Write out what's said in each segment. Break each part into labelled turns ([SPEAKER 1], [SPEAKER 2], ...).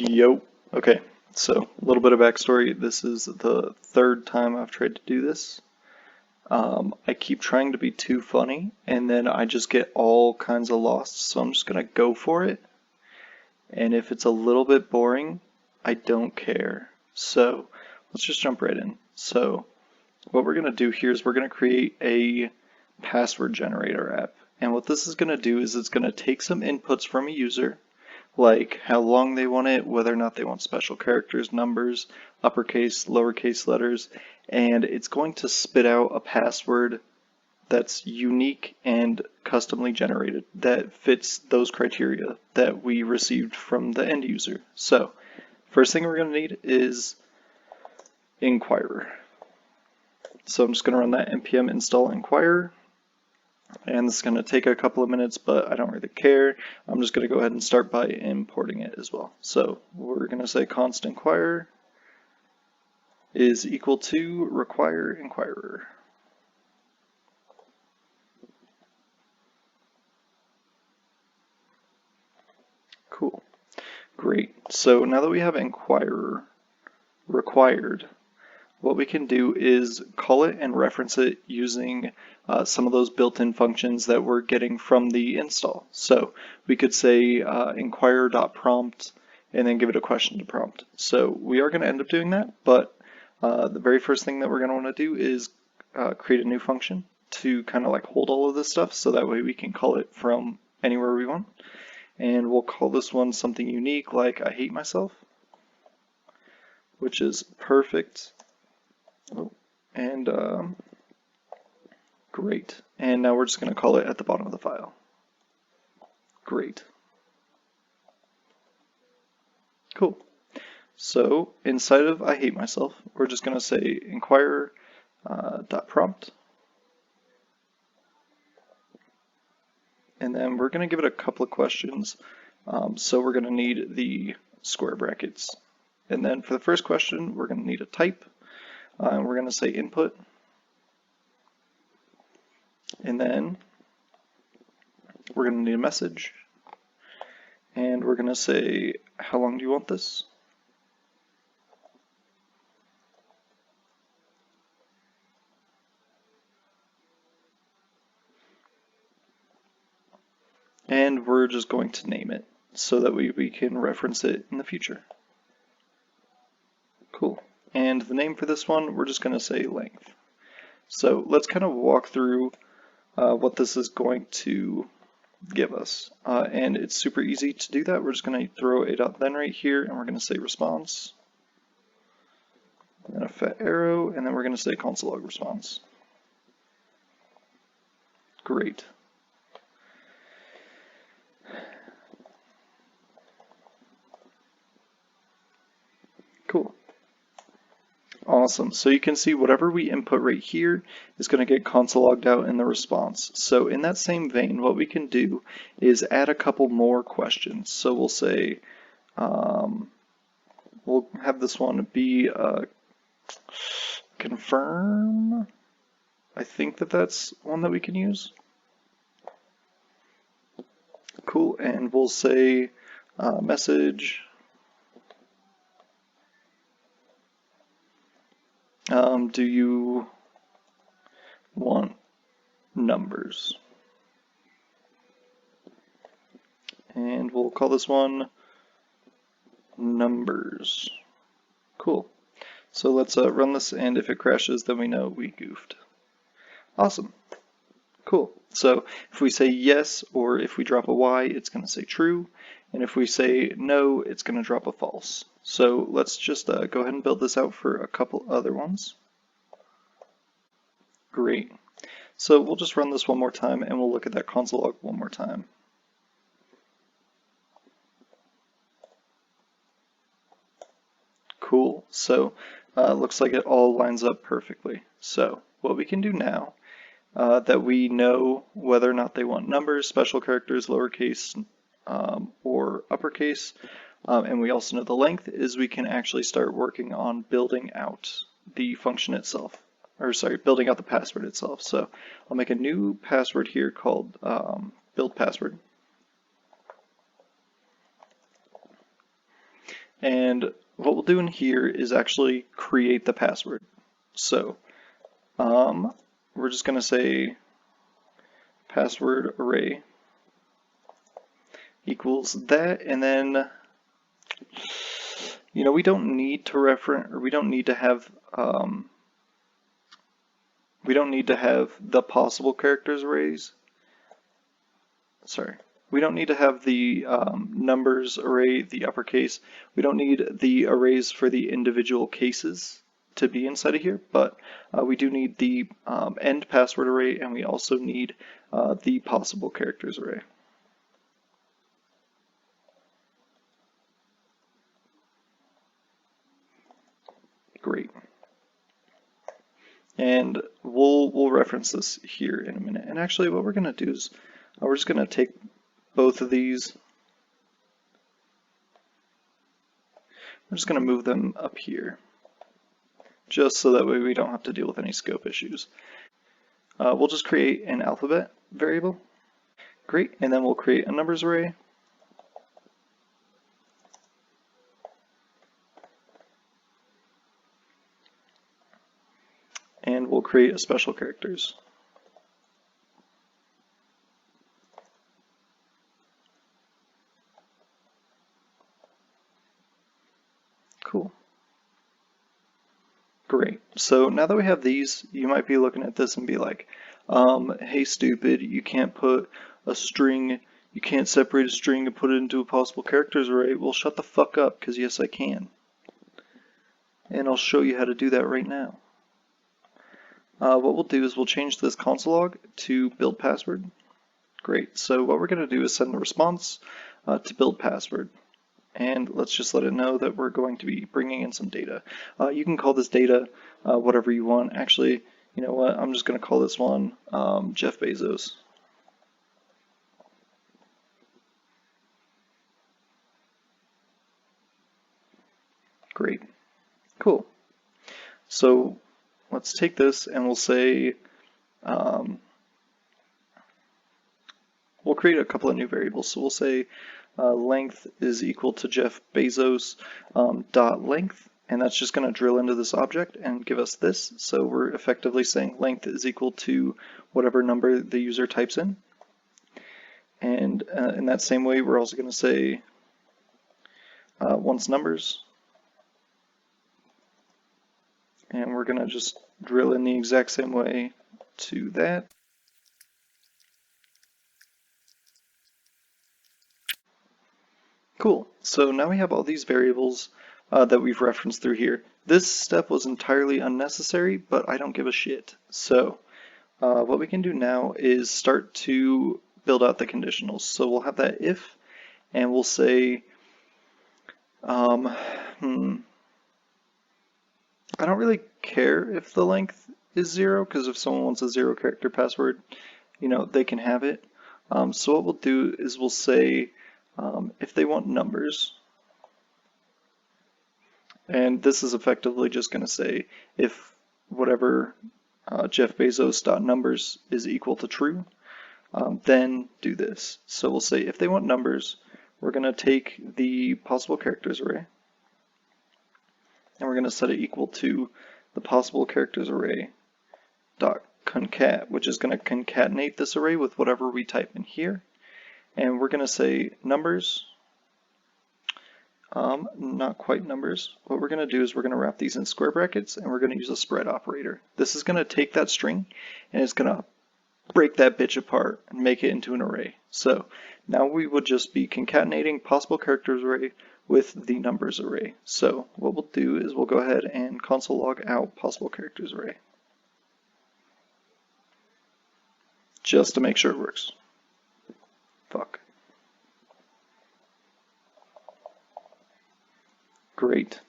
[SPEAKER 1] Yo. Okay, so a little bit of backstory. This is the third time I've tried to do this. I keep trying to be too funny, and then I just get all kinds of lost, so I'm just gonna go for it. And if it's a little bit boring, I don't care. So let's just jump right in. So what we're gonna do here is we're gonna create a password generator app. And what this is gonna do is it's gonna take some inputs from a user, like how long they want it, whether or not they want special characters, numbers, uppercase, lowercase letters, and it's going to spit out a password that's unique and customly generated that fits those criteria that we received from the end user. So, first thing we're going to need is Inquirer. So I'm just going to run that npm install Inquirer. And this is going to take a couple of minutes, but I don't really care. I'm just going to go ahead and start by importing it as well. So we're going to say const inquirer is equal to require inquirer. Cool. Great. So now that we have inquirer required, what we can do is call it and reference it using some of those built-in functions that we're getting from the install. So we could say inquirer.prompt and then give it a question to prompt. So we are going to end up doing that, but the very first thing that we're going to want to do is create a new function to kind of like hold all of this stuff, so that way we can call it from anywhere we want. And we'll call this one something unique like I hate myself, which is perfect. Oh, and great. And now we're just going to call it at the bottom of the file. Great. Cool. So inside of I hate myself, we're just going to say inquirer.prompt. And then we're going to give it a couple of questions. So we're going to need the square brackets. And then for the first question, we're going to need a type. And we're going to say input. And then we're going to need a message. And we're going to say, how long do you want this? And we're just going to name it so that we can reference it in the future. Cool. And the name for this one, we're just going to say length. So let's kind of walk through what this is going to give us. And it's super easy to do that. We're just going to throw a .then right here, and we're going to say response, and then a fat arrow, and then we're going to say console log response. Great. Cool. Awesome. So you can see whatever we input right here is going to get console logged out in the response. So in that same vein, what we can do is add a couple more questions. So we'll say, we'll have this one be confirm. I think that's one that we can use. Cool. And we'll say message. Do you want numbers? And we'll call this one numbers. Cool. So let's run this, and if it crashes, then we know we goofed. Awesome. Cool. So if we say yes, or if we drop a Y, it's going to say true. And if we say no, it's going to drop a false. So let's just go ahead and build this out for a couple other ones. Great. So we'll just run this one more time, and we'll look at that console log one more time. Cool. So looks like it all lines up perfectly. So what we can do now, that we know whether or not they want numbers, special characters, lowercase, or uppercase, and we also know the length, is we can actually start working on building out the function itself, or sorry, building out the password itself. So I'll make a new password here called build password. And what we'll do in here is actually create the password. So we're just going to say password array equals that, and then we don't need to reference, or we don't need to have the possible characters arrays. Sorry. We don't need to have the numbers array, the uppercase. We don't need the arrays for the individual cases to be inside of here, but we do need the end password array, and we also need the possible characters array. Great. And we'll reference this here in a minute. And actually what we're going to do is we're just going to take both of these. We're just going to move them up here, just so that way we don't have to deal with any scope issues. We'll just create an alphabet variable. Great, and then we'll create a numbers array. And we'll create a special characters. Cool. Great. So now that we have these, you might be looking at this and be like, hey stupid, you can't put a string, you can't separate a string and put it into a possible characters array. Well, shut the fuck up, because yes I can. And I'll show you how to do that right now. What we'll do is we'll change this console log to build password. Great. So what we're going to do is send a response to build password. And let's just let it know that we're going to be bringing in some data. You can call this data whatever you want. Actually, you know what? I'm just going to call this one Jeff Bezos. Great. Cool. So let's take this and we'll say, we'll create a couple of new variables. So we'll say length is equal to Jeff Bezos dot length, and that's just going to drill into this object and give us this. So we're effectively saying length is equal to whatever number the user types in. And in that same way, we're also going to say once numbers, and we're going to just drill in the exact same way to that. Cool. So now we have all these variables that we've referenced through here. This step was entirely unnecessary, but I don't give a shit. So what we can do now is start to build out the conditionals. So we'll have that if, and we'll say, I don't really care if the length is 0, because if someone wants a 0 character password, they can have it. So what we'll do is we'll say if they want numbers, and this is effectively just going to say if whatever Jeff Bezos.numbers is equal to true, then do this. So we'll say if they want numbers, we're going to take the possible characters array, and we're going to set it equal to the possible characters array dot concat, which is going to concatenate this array with whatever we type in here. And we're going to say numbers, not quite numbers. What we're going to do is we're going to wrap these in square brackets, and we're going to use a spread operator. This is going to take that string and it's going to break that bitch apart and make it into an array. So now we would just be concatenating possible characters array with the numbers array. So what we'll do is we'll go ahead and console log out possible characters array, just to make sure it works. Fuck. Great.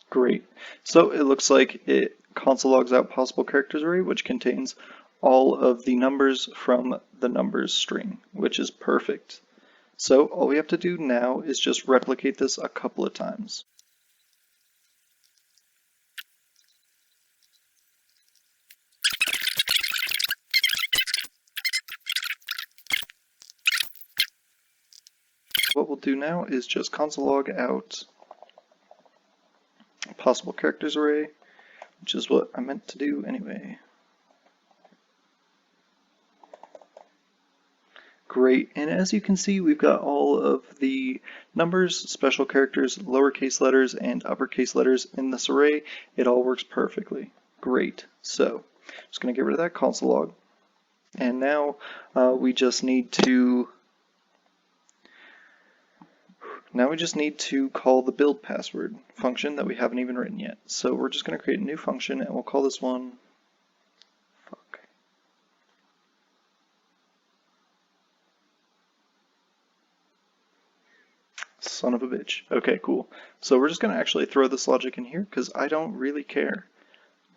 [SPEAKER 1] Great. So it looks like it console logs out possible characters array, which contains all of the numbers from the numbers string, which is perfect. So all we have to do now is just replicate this a couple of times. what we'll do now is just console log out possible characters array, which is what I meant to do anyway. Great, and as you can see, we've got all of the numbers, special characters, lowercase letters, and uppercase letters in this array. It all works perfectly. Great, so just going to get rid of that console log. And now we just need to call the build password function that we haven't even written yet. So we're just going to create a new function, and we'll call this one son of a bitch. Okay, cool. So we're just going to actually throw this logic in here because I don't really care.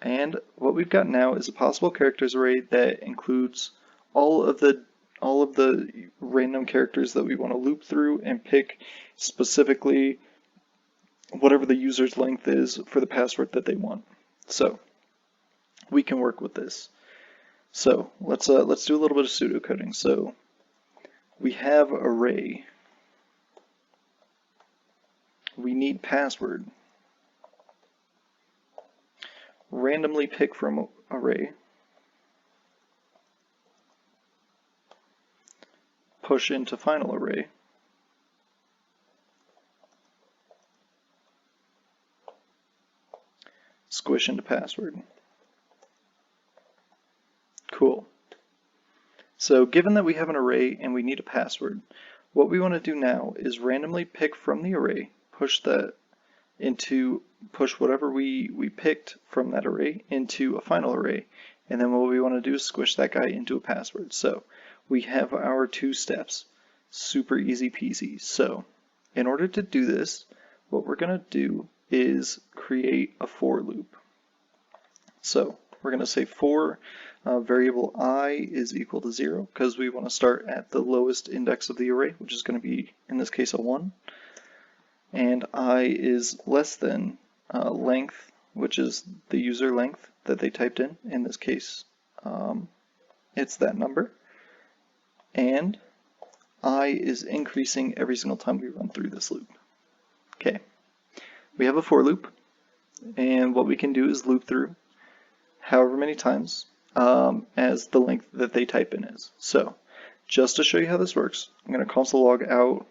[SPEAKER 1] And what we've got now is a possible characters array that includes all of the random characters that we want to loop through and pick specifically whatever the user's length is for the password that they want. So we can work with this. So let's do a little bit of pseudo coding. So we have array. We need password. Randomly pick from array. Push into final array. Squish into password. Cool. So given that we have an array and we need a password, what we want to do now is randomly pick from the array, push whatever we picked from that array into a final array, and then what we want to do is squish that guy into a password. So we have our 2 steps. Super easy peasy. So in order to do this, what we're going to do is create a for loop. So we're going to say for variable I is equal to 0 because we want to start at the lowest index of the array, which is going to be, in this case, a 1. And I is less than length, which is the user length that they typed in. In this case, it's that number. And I is increasing every single time we run through this loop. Okay, we have a for loop, and what we can do is loop through however many times as the length that they type in is. So just to show you how this works, I'm going to console log out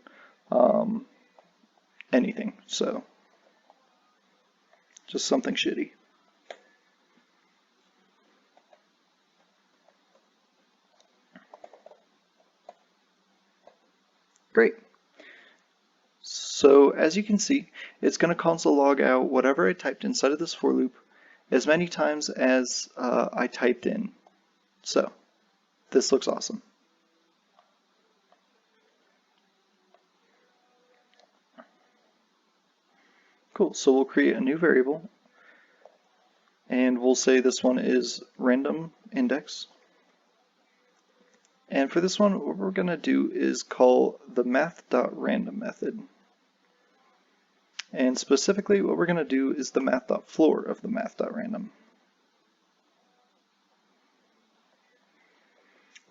[SPEAKER 1] anything, so just something shitty. Great. So as you can see, it's going to console log out whatever I typed inside of this for loop as many times as I typed in. So this looks awesome. Cool, so we'll create a new variable, and we'll say this one is random index. And for this one, what we're going to do is call the math.random method. And specifically, what we're going to do is the math.floor of the math.random.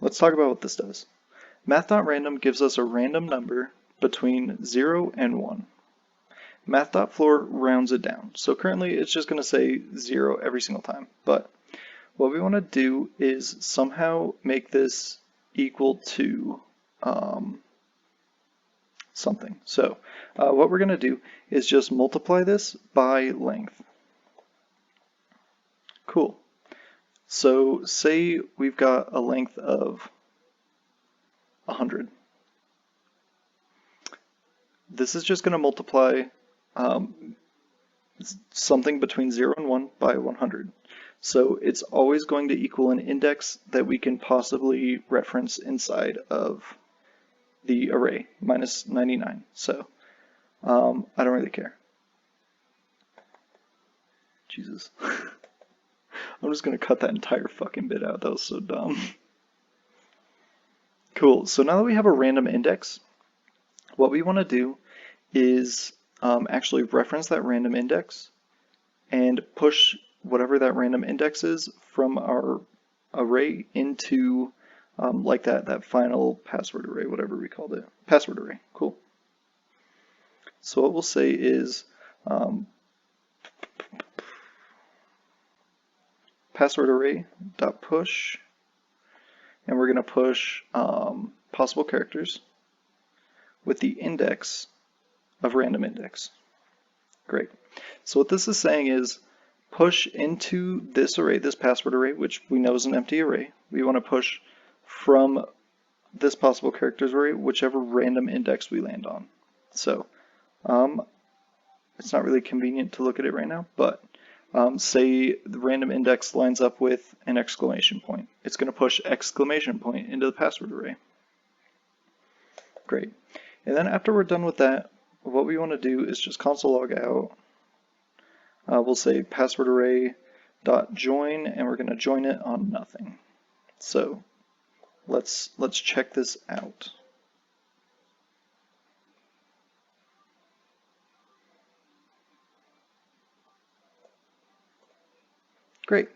[SPEAKER 1] Let's talk about what this does. Math.random gives us a random number between 0 and 1. Math.floor rounds it down. So currently it's just going to say 0 every single time. But what we want to do is somehow make this equal to something. So what we're going to do is just multiply this by length. Cool. So say we've got a length of 100. This is just going to multiply something between 0 and 1 by 100. So it's always going to equal an index that we can possibly reference inside of the array, minus 99. So I don't really care. Jesus. I'm just going to cut that entire fucking bit out. That was so dumb. Cool. So now that we have a random index, what we want to do is actually reference that random index and push whatever that random index is from our array into like that final password array, whatever we called it. Password array. Cool. So what we'll say is password array dot push, and we're going to push possible characters with the index of random index. Great. So what this is saying is push into this array, this password array, which we know is an empty array. We want to push from this possible characters array whichever random index we land on. So it's not really convenient to look at it right now, but say the random index lines up with an exclamation point. It's going to push exclamation point into the password array. Great. And then after we're done with that, what we want to do is just console log out. We'll say password array dot join, and we're going to join it on nothing. So let's check this out. Great.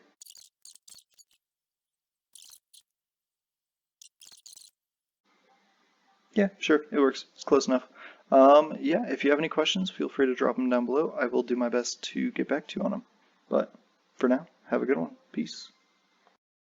[SPEAKER 1] Yeah, sure, it works. It's close enough. Yeah, if you have any questions, feel free to drop them down below. I will do my best to get back to you on them. But for now, have a good one. Peace.